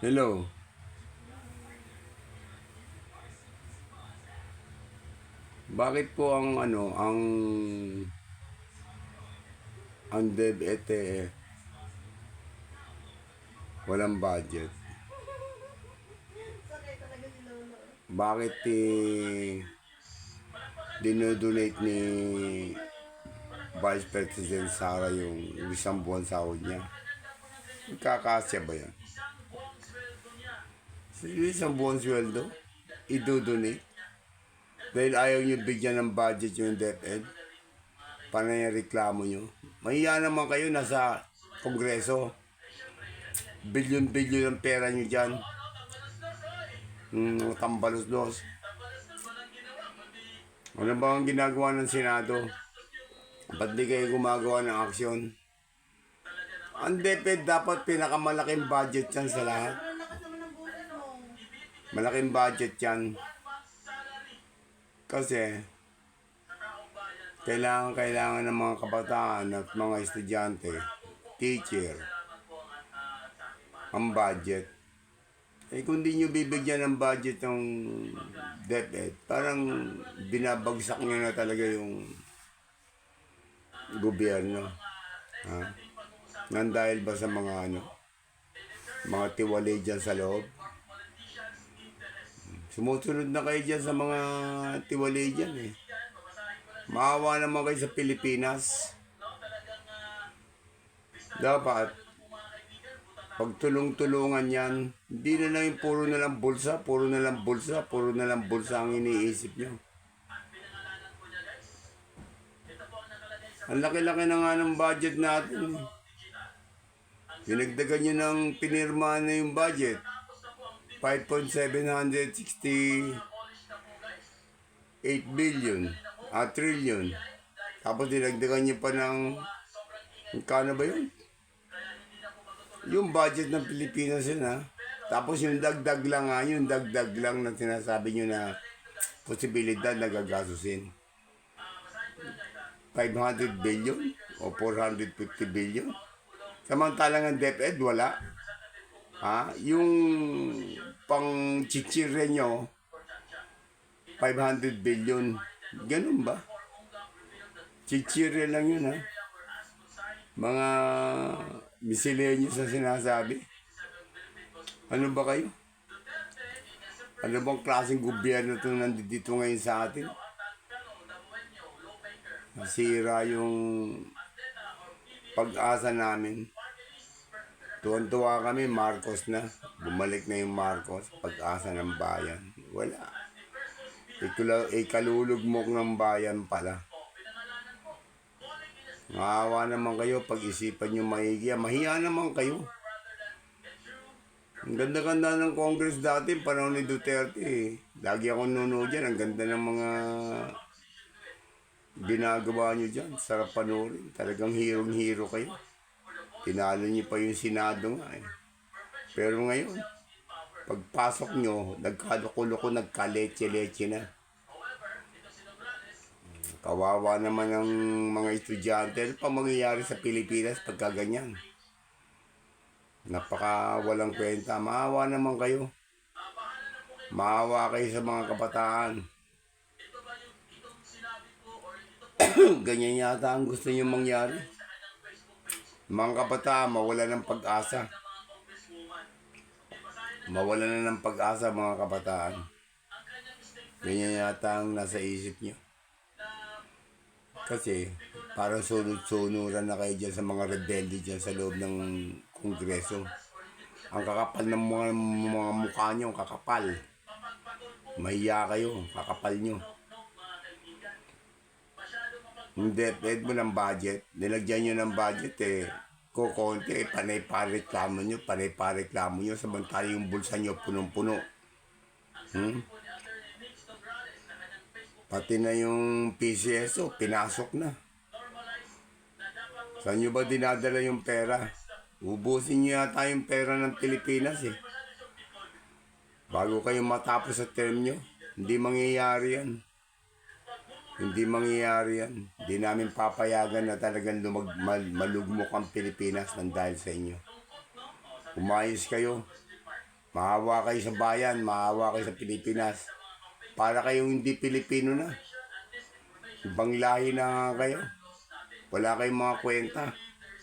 Hello. Bakit po ang DepEd walang budget? Bakit dinodonate ni Vice President Sara yung isang buwan sahod niya? Magkakasya ba yan? Yung isang buwan sweldo? Idodonate? Dahil ayaw niyo bigyan ng budget yung DepEd? Panay ang reklamo nyo? Mahiya naman kayo, nasa Kongreso. Bilyon-bilyon ang pera nyo dyan. Tambalos-los. Ano ba ang ginagawa ng Senado? Ba't di kayo gumagawa ng aksyon? Ang DepEd dapat pinakamalaking budget yan sa lahat. Malaking budget yan. Kasi kailangan ng mga kabataan at mga estudyante, teacher, ang budget. Kung di nyo bibigyan ng budget ng DepEd, parang binabagsak nyo na talaga yung gobyerno. Ha? Nang dahil ba sa mga tiwali dyan sa loob? Sumusunod na kayo dyan sa mga tiwali dyan eh. Maawa naman kayo sa Pilipinas. Dapat pagtulong-tulungan yan, hindi na lang yung puro na lang bulsa ang iniisip nyo. Ang laki-laki na nga ng budget natin. Dinagdagan nyo ng pinirma na yung budget. 5.768 billion, trillion. Tapos dinagdagan nyo pa ng, kano ba yun? Yung budget ng Pilipinas yun ha. Tapos yung dagdag lang na sinasabi nyo na posibilidad na gagasusin. 500 billion o 450 billion. Samantalang ang DepEd wala. Ha? Yung pang chichirre nyo, 500 billion. Ganun ba? Chichirre lang yun ha. Mga miscellaneous na sinasabi. Ano ba kayo? Ano bang klaseng gobyerno ito nandito ngayon sa atin? Nasira yung pag-asa namin. Tuwan-tuwa kami, Marcos na. Bumalik na yung Marcos, pag-asa ng bayan. Wala. Ikalulugmok ng bayan pala. Maawa naman kayo, pag-isipan nyo maigi. Mahiya naman kayo. Ang ganda-ganda ng Congress dati, panahon ni Duterte. Lagi akong nunood dyan. Ang ganda ng mga ginagawa nyo dyan. Sarap panoorin. Talagang hero-hero kayo. Tinalo nyo pa yung Senado nga eh. Pero ngayon, pagpasok nyo, nagkaluko-luko, nagka-leche-leche na. Kawawa naman ang mga estudyante. Ano pa mangyayari sa Pilipinas pagka ganyan? Napaka walang kwenta. Maawa naman kayo. Maawa kayo sa mga kabataan. Ganyan yata ang gusto nyo mangyari. Mga kabataan, mawala ng pag-asa. Mawala na ng pag-asa mga kabataan. Ganyan yata ang nasa isip nyo. Kasi parang sunod-sunuran na kayo dyan sa mga rebelde dyan sa loob ng Kongreso. Ang kakapal ng mga mukha nyo, kakapal. Mahiya kayo, kakapal nyo. Yung DepEd mo ng budget, nilagyan nyo ng budget kukonti, panay-pareklamo nyo, samantala yung bulsa nyo punong-puno. Pati na yung PCSO, pinasok na. Saan nyo ba dinadala yung pera? Ubusin nyo yata yung pera ng Pilipinas eh. Bago kayo matapos sa term nyo, hindi mangyayari yan. Hindi namin papayagan na talagang malugmok ang Pilipinas ng dahil sa inyo. Umayos kayo. Maawa kayo sa bayan, maawa kayo sa Pilipinas. Para kayong hindi Pilipino na. Ibang lahi na nga kayo. Wala kayong mga kwenta.